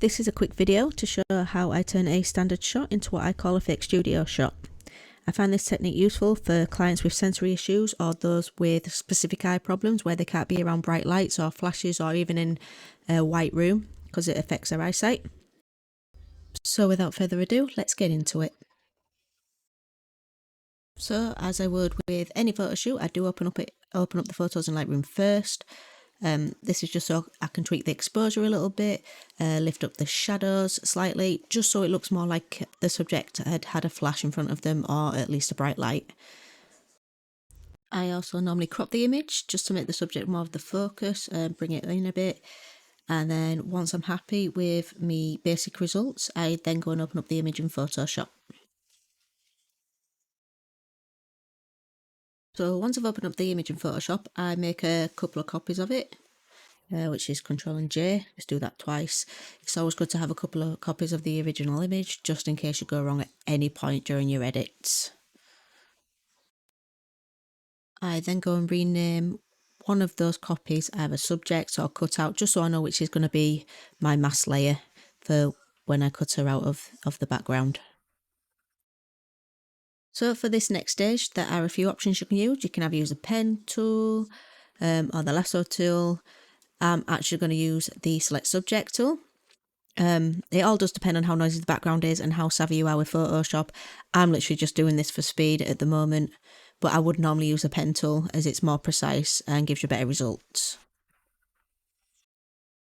This is a quick video to show how I turn a standard shot into what I call a fake studio shot. I find this technique useful for clients with sensory issues or those with specific eye problems where they can't be around bright lights or flashes or even in a white room because it affects their eyesight. So without further ado, let's get into it. So as I would with any photo shoot, I do open up the photos in Lightroom first. This is just so I can tweak the exposure a little bit, lift up the shadows slightly, just so it looks more like the subject had a flash in front of them or at least a bright light. I also normally crop the image just to make the subject more of the focus and bring it in a bit. And then once I'm happy with me basic results, I then go and open up the image in Photoshop. So once I've opened up the image in Photoshop, I make a couple of copies of it. Which is Control and J. Just do that twice. It's always good to have a couple of copies of the original image just in case you go wrong at any point during your edits. I then go and rename one of those copies either subject or cutout, just so I know which is going to be my mask layer for when I cut her out of the background. So for this next stage, there are a few options you can use. You can either use a pen tool or the lasso tool. I'm actually going to use the select subject tool. It all does depend on how noisy the background is and how savvy you are with Photoshop. I'm literally just doing this for speed at the moment, but I would normally use a pen tool as it's more precise and gives you better results.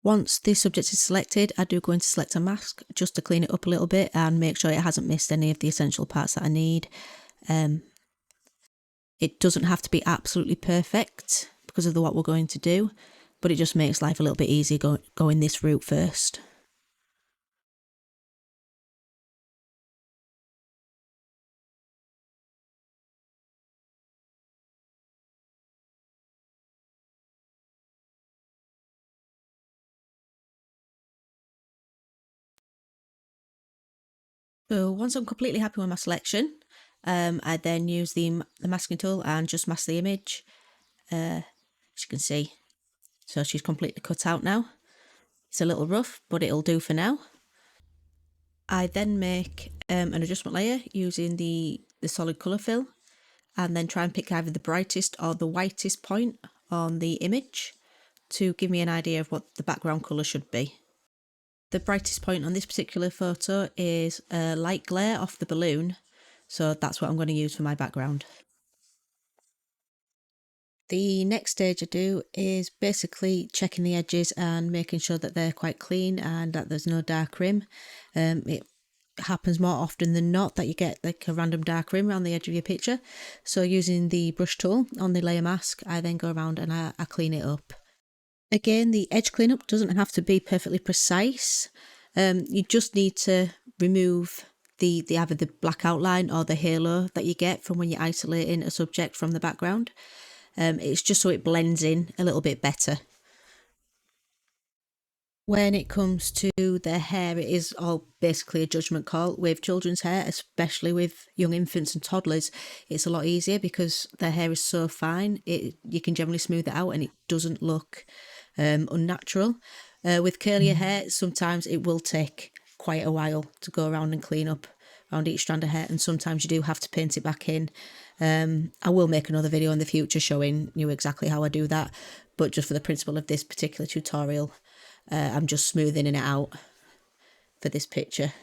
Once the subject is selected, I do go in to select a mask just to clean it up a little bit and make sure it hasn't missed any of the essential parts that I need. It doesn't have to be absolutely perfect because of what we're going to do, but it just makes life a little bit easier going this route first. So once I'm completely happy with my selection, I then use the masking tool and just mask the image, as you can see. So she's completely cut out now. It's a little rough, but it'll do for now. I then make an adjustment layer using the solid colour fill, and then try and pick either the brightest or the whitest point on the image to give me an idea of what the background colour should be. The brightest point on this particular photo is a light glare off the balloon, so that's what I'm going to use for my background. The next stage I do is basically checking the edges and making sure that they're quite clean and that there's no dark rim. It happens more often than not that you get like a random dark rim around the edge of your picture. So using the brush tool on the layer mask, I then go around and I clean it up. Again, the edge cleanup doesn't have to be perfectly precise. You just need to remove the either the black outline or the halo that you get from when you're isolating a subject from the background. It's just so it blends in a little bit better. When it comes to their hair, it is all basically a judgment call. With children's hair, especially with young infants and toddlers, it's a lot easier because their hair is so fine. You can generally smooth it out and it doesn't look unnatural. With curlier hair, sometimes it will take quite a while to go around and clean up around each strand of hair, and sometimes you do have to paint it back in. I will make another video in the future showing you exactly how I do that, but just for the principle of this particular tutorial, I'm just smoothing it out for this picture.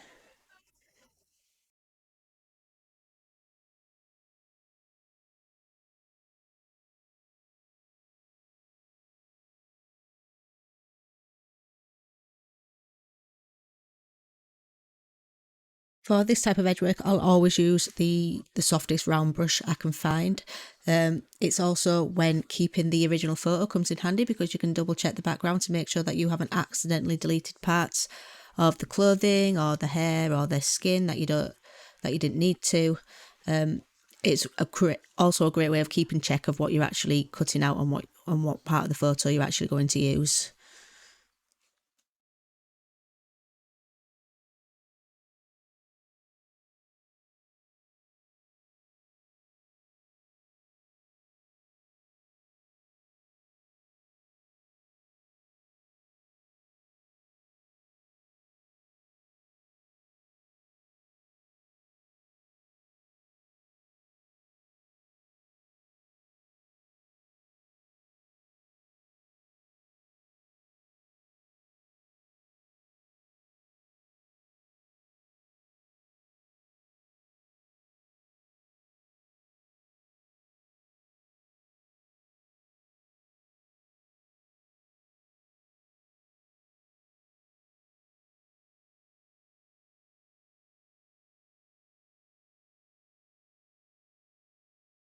For this type of edge work, I'll always use the softest round brush I can find. It's also when keeping the original photo comes in handy because you can double check the background to make sure that you haven't accidentally deleted parts of the clothing or the hair or the skin that you didn't need to. It's also a great way of keeping check of what you're actually cutting out and what part of the photo you're actually going to use.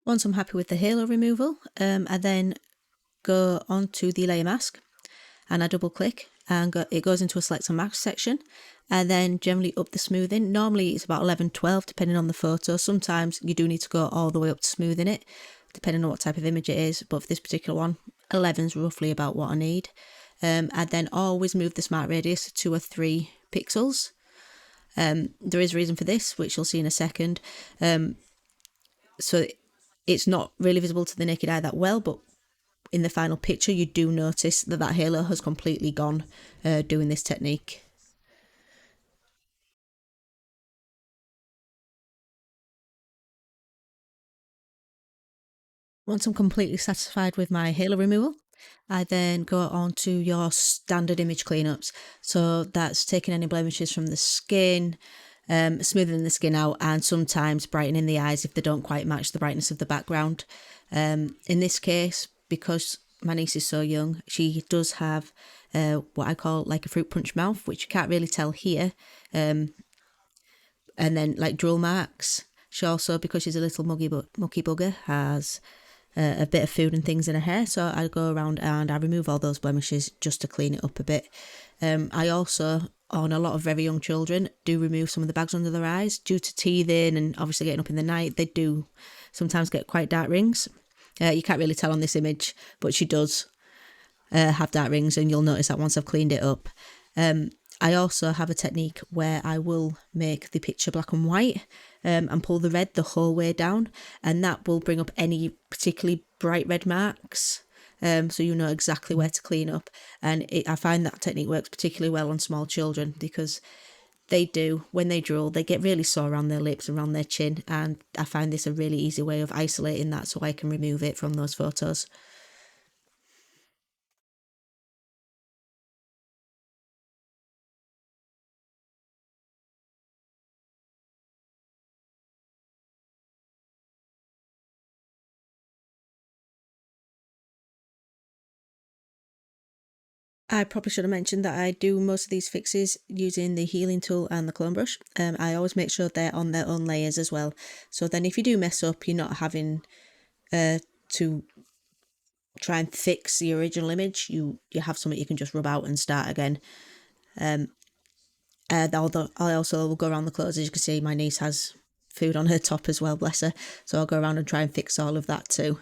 Once I'm happy with the halo removal, I then go onto the layer mask and I double click and it goes into a select and mask section, and then generally up the smoothing. Normally it's about 11, 12 depending on the photo. Sometimes you do need to go all the way up to smoothing it depending on what type of image it is, but for this particular one 11 is roughly about what I need. I then always move the smart radius to 2 or 3 pixels. There is a reason for this, which you'll see in a second. So it's not really visible to the naked eye that well, but in the final picture you do notice that that halo has completely gone doing this technique. Once I'm completely satisfied with my halo removal, I then go on to your standard image cleanups. So that's taking any blemishes from the skin, smoothing the skin out, and sometimes brightening the eyes if they don't quite match the brightness of the background. In this case, because my niece is so young, she does have what I call like a fruit punch mouth, which you can't really tell here, and then like drool marks. She also, because she's a little mucky bugger, has a bit of food and things in her hair, so I go around and I remove all those blemishes just to clean it up a bit. I also, on a lot of very young children, do remove some of the bags under their eyes due to teething and obviously getting up in the night. They do sometimes get quite dark rings. You can't really tell on this image, but she does have dark rings, and you'll notice that once I've cleaned it up. I also have a technique where I will make the picture black and white and pull the red the whole way down, and that will bring up any particularly bright red marks, so you know exactly where to clean up. And I find that technique works particularly well on small children, because they do, when they drool, they get really sore around their lips and around their chin, and I find this a really easy way of isolating that so I can remove it from those photos. I probably should have mentioned that I do most of these fixes using the healing tool and the clone brush. I always make sure they're on their own layers as well. So then if you do mess up, you're not having to try and fix the original image. You have something you can just rub out and start again. Although I also will go around the clothes. As you can see, my niece has food on her top as well, bless her. So I'll go around and try and fix all of that too.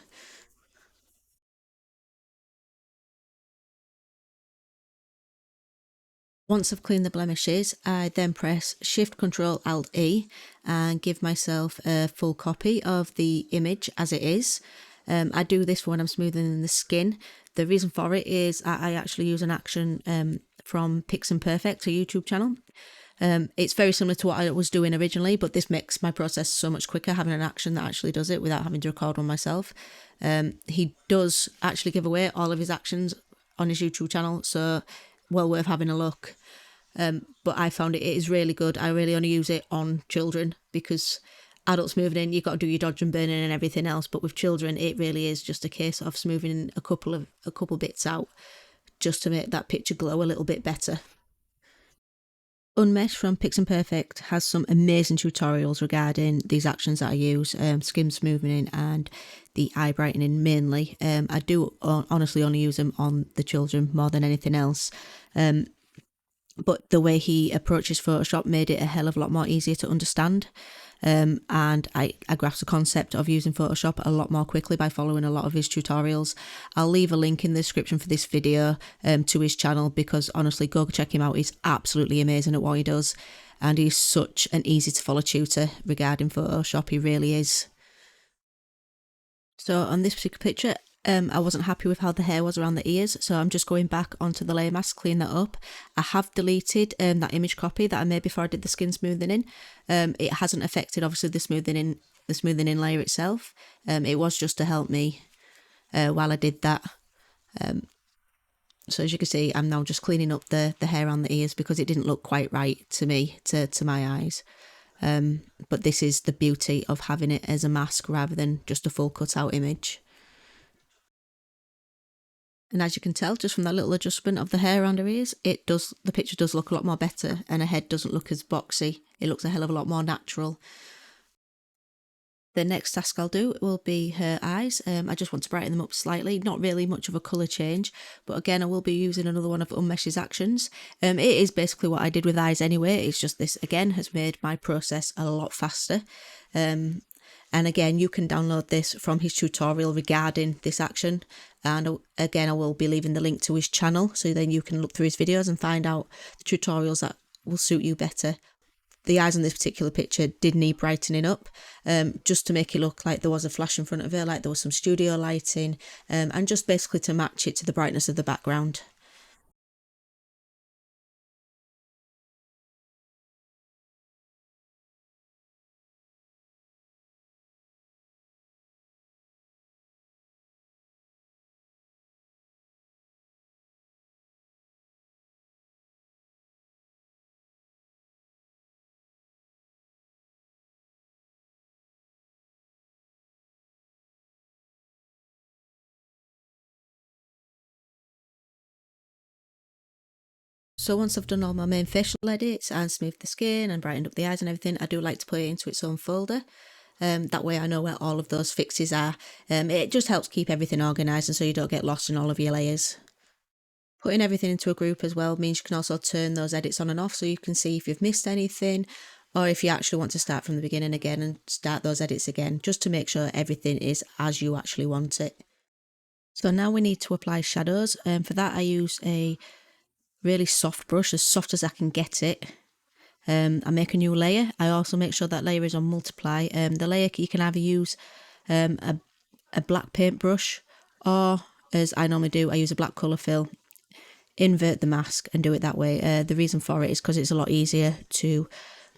Once I've cleaned the blemishes, I then press Shift Control Alt E and give myself a full copy of the image as it is. I do this for when I'm smoothing the skin. The reason for it is I actually use an action from Piximperfect, a YouTube channel. It's very similar to what I was doing originally, but this makes my process so much quicker, having an action that actually does it without having to record one myself. He does actually give away all of his actions on his YouTube channel, so well worth having a look. But I found it is really good. I really only use it on children, because adults moving in, you've got to do your dodge and burning and everything else, but with children it really is just a case of smoothing a couple bits out just to make that picture glow a little bit better. Unmesh from Piximperfect has some amazing tutorials regarding these actions that I use, skin smoothing and the eye brightening mainly. I do honestly only use them on the children more than anything else. But the way he approaches Photoshop made it a hell of a lot more easier to understand. And I grasped the concept of using Photoshop a lot more quickly by following a lot of his tutorials. I'll leave a link in the description for this video to his channel, because honestly, go check him out. He's absolutely amazing at what he does, and he's such an easy to follow tutor regarding Photoshop. He really is. So on this particular picture, I wasn't happy with how the hair was around the ears, so I'm just going back onto the layer mask, clean that up. I have deleted that image copy that I made before I did the skin smoothing in. It hasn't affected obviously the smoothing in layer itself. It was just to help me while I did that. So as you can see, I'm now just cleaning up the hair on the ears, because it didn't look quite right to me, to my eyes. But this is the beauty of having it as a mask rather than just a full cut out image. And as you can tell, just from that little adjustment of the hair around her ears, the picture does look a lot more better, and her head doesn't look as boxy. It looks a hell of a lot more natural. The next task I'll do will be her eyes. I just want to brighten them up slightly, not really much of a colour change, but again I will be using another one of Unmesh's actions. It is basically what I did with eyes anyway, it's just this again has made my process a lot faster. And again, you can download this from his tutorial regarding this action, and again I will be leaving the link to his channel, so then you can look through his videos and find out the tutorials that will suit you better. The eyes in this particular picture did need brightening up, just to make it look like there was a flash in front of her, like there was some studio lighting, and just basically to match it to the brightness of the background. So once I've done all my main facial edits and smoothed the skin and brightened up the eyes and everything, I do like to put it into its own folder. That way I know where all of those fixes are. It just helps keep everything organised and so you don't get lost in all of your layers. Putting everything into a group as well means you can also turn those edits on and off so you can see if you've missed anything, or if you actually want to start from the beginning again and start those edits again, just to make sure everything is as you actually want it. So now we need to apply shadows. For that I use a really soft brush, as soft as I can get it. I make a new layer. I also make sure that layer is on multiply. The layer you can either use a black paintbrush, or as I normally do, I use a black colour fill, invert the mask and do it that way. The reason for it is because it's a lot easier to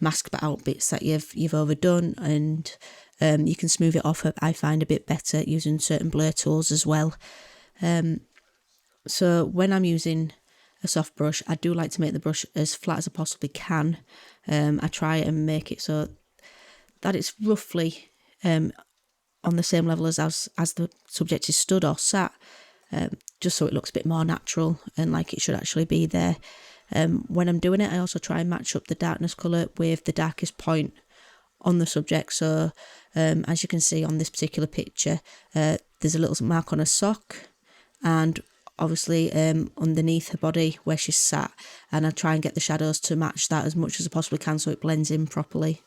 mask out bits that you've overdone, and you can smooth it off, I find, a bit better using certain blur tools as well. So when I'm using a soft brush, I do like to make the brush as flat as I possibly can. I try and make it so that it's roughly on the same level as the subject is stood or sat, just so it looks a bit more natural and like it should actually be there. When I'm doing it, I also try and match up the darkness colour with the darkest point on the subject. So as you can see on this particular picture, there's a little mark on a sock, and obviously underneath her body where she's sat, and I try and get the shadows to match that as much as I possibly can so it blends in properly.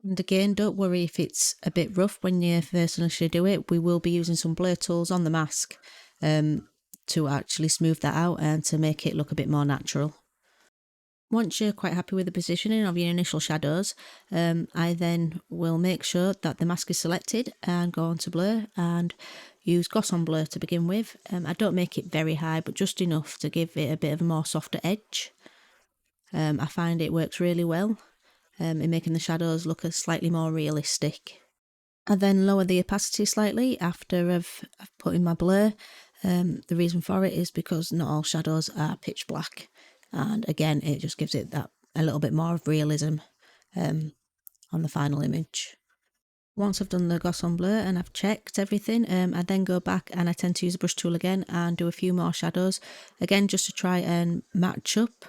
And again, don't worry if it's a bit rough when you first initially do it. We will be using some blur tools on the mask to actually smooth that out and to make it look a bit more natural. Once you're quite happy with the positioning of your initial shadows, I then will make sure that the mask is selected and go on to blur and use gloss on blur to begin with. I don't make it very high, but just enough to give it a bit of a more softer edge. I find it works really well in making the shadows look slightly more realistic. I then lower the opacity slightly after I've put in my blur. The reason for it is because not all shadows are pitch black, and again it just gives it that a little bit more of realism on the final image. Once I've done the gloss on blur and I've checked everything, I then go back and I tend to use a brush tool again and do a few more shadows, again just to try and match up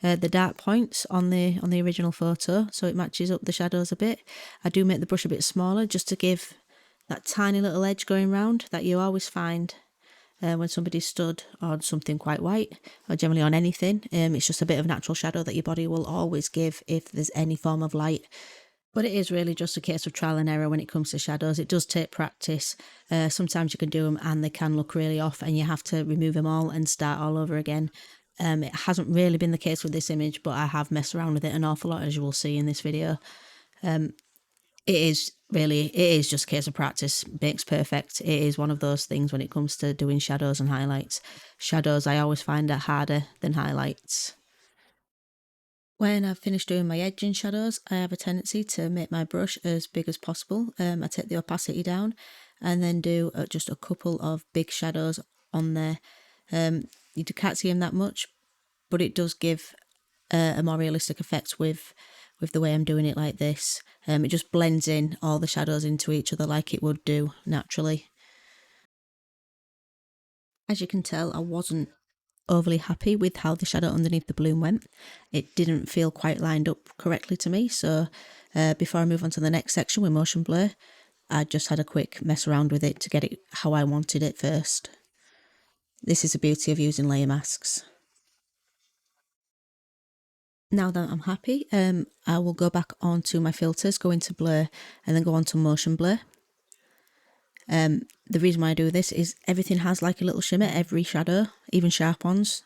the dark points on the original photo, so it matches up the shadows a bit. I do make the brush a bit smaller just to give that tiny little edge going round that you always find when somebody's stood on something quite white, or generally on anything. It's just a bit of natural shadow that your body will always give if there's any form of light. But it is really just a case of trial and error when it comes to shadows. It does take practice. Sometimes you can do them and they can look really off and you have to remove them all and start all over again. It hasn't really been the case with this image, but I have messed around with it an awful lot, as you will see in this video. It is just a case of practice makes perfect. It is one of those things when it comes to doing shadows and highlights. Shadows I always find are harder than highlights. When I've finished doing my edge and shadows, I have a tendency to make my brush as big as possible. I take the opacity down and then do just a couple of big shadows on there. You can't see them that much, but it does give a more realistic effect with the way I'm doing it like this. It just blends in all the shadows into each other like it would do naturally. As you can tell, I wasn't overly happy with how the shadow underneath the balloon went. It didn't feel quite lined up correctly to me, so Before I move on to the next section with motion blur, I just had a quick mess around with it to get it how I wanted it first. This is the beauty of using layer masks. Now that I'm happy, I will go back onto my filters, go into blur, and then go on to motion blur. The reason why I do this is everything has like a little shimmer, every shadow, even sharp ones.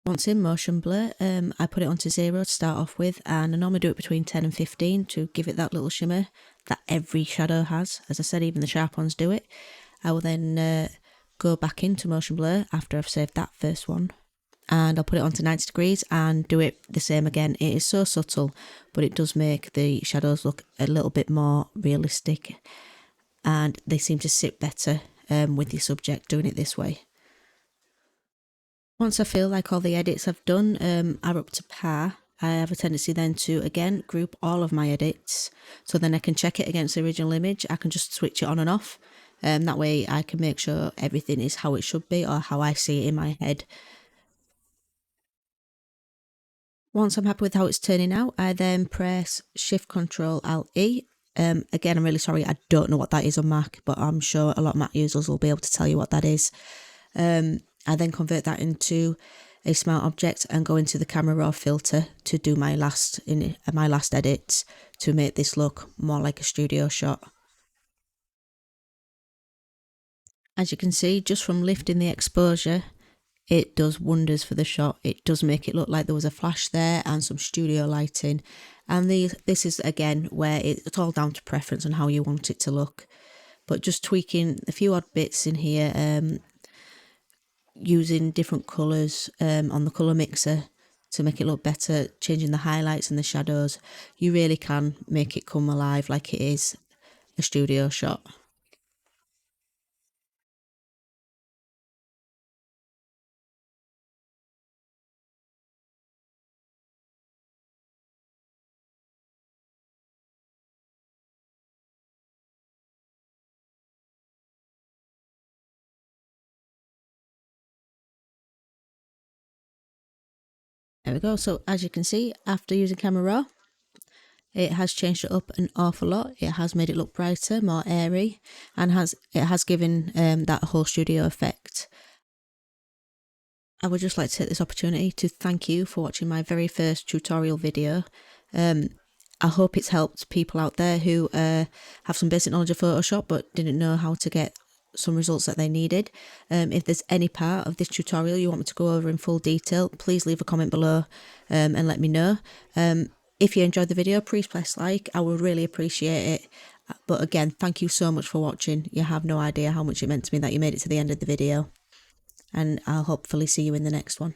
Once in motion blur, I put it onto 0 to start off with, and I normally do it between 10 and 15 to give it that little shimmer that every shadow has. As I said, even the sharp ones do it. I will then go back into motion blur after I've saved that first one, and I'll put it onto 90 degrees and do it the same again. It is so subtle, but it does make the shadows look a little bit more realistic, and they seem to sit better with your subject doing it this way. Once I feel like all the edits I've done are up to par, I have a tendency then to again group all of my edits, so then I can check it against the original image. I can just switch it on and off. That way I can make sure everything is how it should be, or how I see it in my head. Once I'm happy with how it's turning out, I then press Shift Control Alt E. Again, I'm really sorry, I don't know what that is on Mac, but I'm sure a lot of Mac users will be able to tell you what that is. I then convert that into a smart object and go into the camera raw filter to do my last edits to make this look more like a studio shot. As you can see, just from lifting the exposure, it does wonders for the shot. It does make it look like there was a flash there and some studio lighting. And this is again where it's all down to preference and how you want it to look. But just tweaking a few odd bits in here, using different colours on the colour mixer to make it look better, changing the highlights and the shadows, you really can make it come alive like it is a studio shot. There we go. So as you can see, after using Camera Raw, it has changed it up an awful lot. It has made it look brighter, more airy, and it has given that whole studio effect. I would just like to take this opportunity to thank you for watching my very first tutorial video. I hope it's helped people out there who have some basic knowledge of Photoshop but didn't know how to get some results that they needed. If there's any part of this tutorial you want me to go over in full detail, please leave a comment below and let me know. If you enjoyed the video, please press like. I would really appreciate it. But again, thank you so much for watching. You have no idea how much it meant to me that you made it to the end of the video. And I'll hopefully see you in the next one.